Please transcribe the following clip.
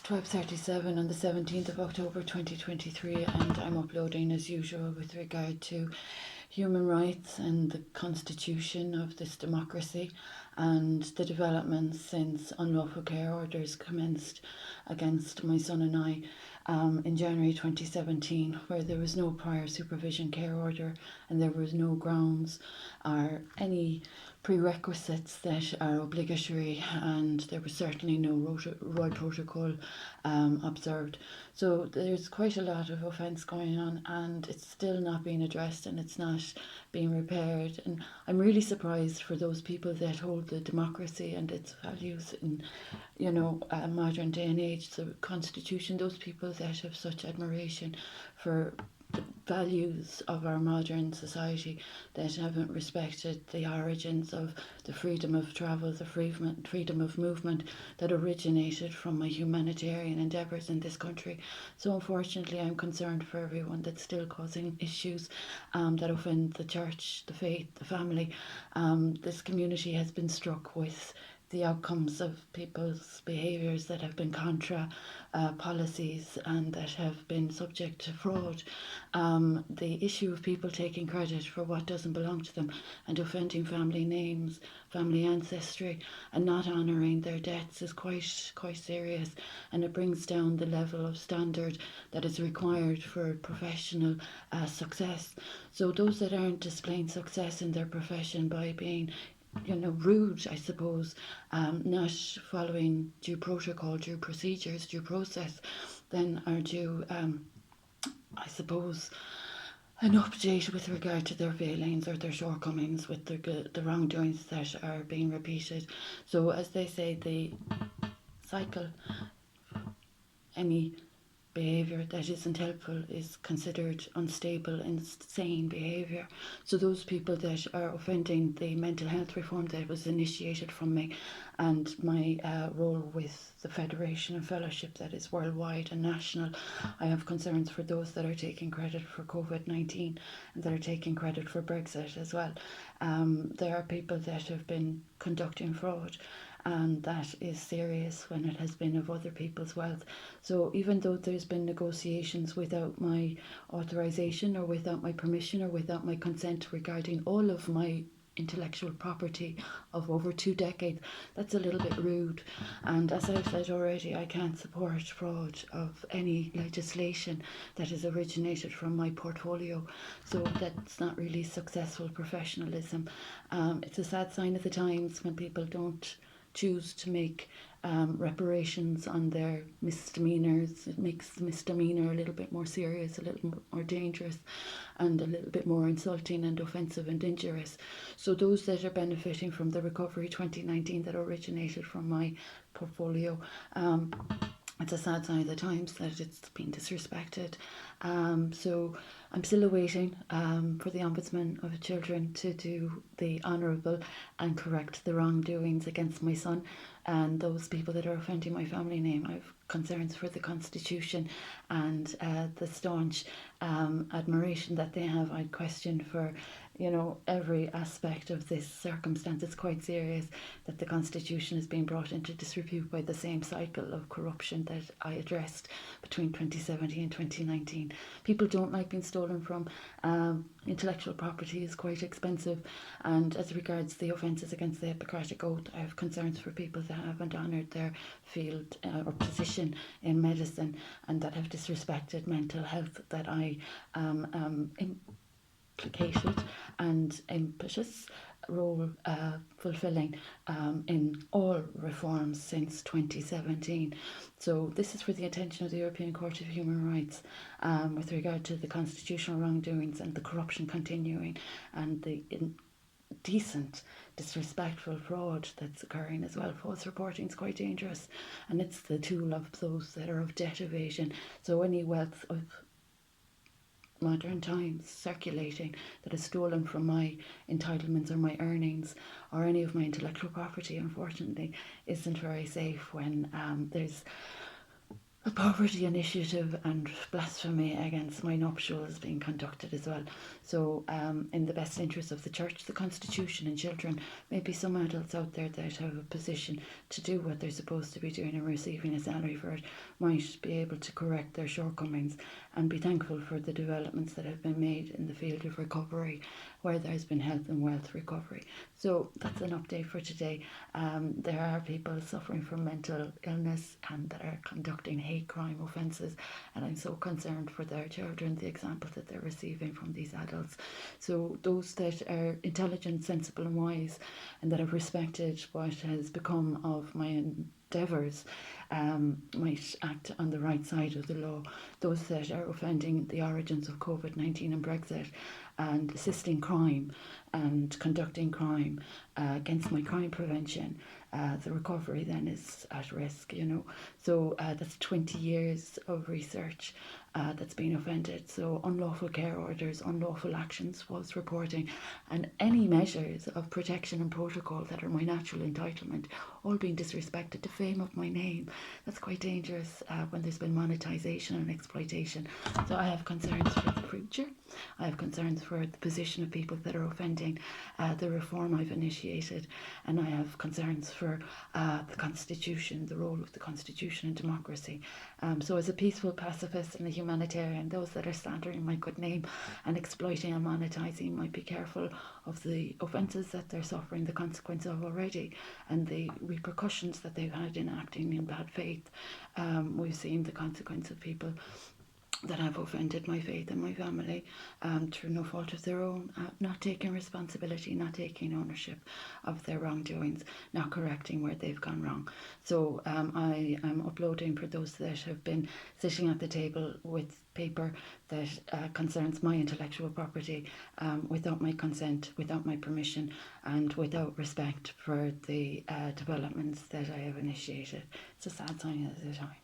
12:37 on the 17th of October 2023, and I'm uploading as usual with regard to human rights and the constitution of this democracy and the developments since unlawful care orders commenced against my son and I in January 2017, where there was no prior supervision care order and there was no grounds or any prerequisites that are obligatory, and there was certainly no Royal Protocol observed. So there's quite a lot of offence going on, and it's still not being addressed and it's not being repaired. And I'm really surprised for those people that hold the democracy and its values in, modern day and age, the Constitution, those people that have such admiration for the values of our modern society, that haven't respected the origins of the freedom of travel, the freedom of movement that originated from my humanitarian endeavours in this country. So unfortunately, I'm concerned for everyone that's still causing issues that offend the church, the faith, the family. This community has been struck with the outcomes of people's behaviours that have been contra policies and that have been subject to fraud. The issue of people taking credit for what doesn't belong to them and offending family names, family ancestry, and not honouring their debts is quite serious, and it brings down the level of standard that is required for professional success. So those that aren't displaying success in their profession by being rude, I suppose, not following due protocol, due procedures, due process, then are due, I suppose, an update with regard to their failings or their shortcomings with the wrongdoings that are being repeated. So as they say, the cycle, any behaviour that isn't helpful is considered unstable, insane behaviour. So those people that are offending the mental health reform that was initiated from me and my role with the Federation and Fellowship that is worldwide and national, I have concerns for those that are taking credit for COVID-19 and that are taking credit for Brexit as well. There are people that have been conducting fraud, and that is serious when it has been of other people's wealth. So even though there's been negotiations without my authorization or without my permission or without my consent regarding all of my intellectual property of over 2 decades, that's a little bit rude. And as I've said already, I can't support fraud of any legislation that has originated from my portfolio. So that's not really successful professionalism. It's a sad sign of the times when people don't choose to make reparations on their misdemeanours. It makes the misdemeanour a little bit more serious, a little more dangerous, and a little bit more insulting and offensive and dangerous. So those that are benefiting from the Recovery 2019 that originated from my portfolio, it's a sad sign of the times that it's been disrespected. So I'm still awaiting for the Ombudsman of Children to do the honourable and correct the wrongdoings against my son and those people that are offending my family name. I have concerns for the Constitution and the staunch admiration that they have. I question for every aspect of this circumstance. It's quite serious that the Constitution is being brought into disrepute by the same cycle of corruption that I addressed between 2017 and 2019. People don't like being stolen from. Intellectual property is quite expensive, and as regards the offences against the Hippocratic Oath, I have concerns for people that haven't honoured their field or position in medicine and that have disrespected mental health, that I implicated and impetuous role fulfilling in all reforms since 2017. So this is for the attention of the European Court of Human Rights with regard to the constitutional wrongdoings and the corruption continuing and the indecent, disrespectful fraud that's occurring as well. False reporting is quite dangerous, and it's the tool of those that are of debt evasion. So any wealth of modern times circulating that is stolen from my entitlements or my earnings or any of my intellectual property, unfortunately, isn't very safe when there's a poverty initiative and blasphemy against my nuptials being conducted as well. So, in the best interest of the church, the constitution, and children, maybe some adults out there that have a position to do what they're supposed to be doing and receiving a salary for it might be able to correct their shortcomings and be thankful for the developments that have been made in the field of recovery, where there's been health and wealth recovery. So that's an update for today. There are people suffering from mental illness and that are conducting hate crime offences, and I'm so concerned for their children, the examples that they're receiving from these adults. So those that are intelligent, sensible and wise, and that have respected what has become of my endeavours, might act on the right side of the law. Those that are offending the origins of COVID-19 and Brexit and assisting crime and conducting crime against my crime prevention, the recovery then is at risk, you know. So that's 20 years of research that's been offended. So unlawful care orders, unlawful actions, false reporting, and any measures of protection and protocol that are my natural entitlement, all being disrespected. The fame of my name, that's quite dangerous when there's been monetisation and exploitation. So I have concerns for the future. I have concerns for the position of people that are offending the reform I've initiated, and I have concerns for the Constitution, the role of the Constitution in democracy. So as a peaceful pacifist and a humanitarian, those that are slandering my good name and exploiting and monetising might be careful of the offences that they're suffering the consequence of already and the repercussions that they've had in acting in bad faith. We've seen the consequence of people that have offended my faith and my family through no fault of their own, not taking responsibility, not taking ownership of their wrongdoings, not correcting where they've gone wrong. So I am uploading for those that have been sitting at the table with paper that concerns my intellectual property without my consent, without my permission, and without respect for the developments that I have initiated. It's a sad sign at the time.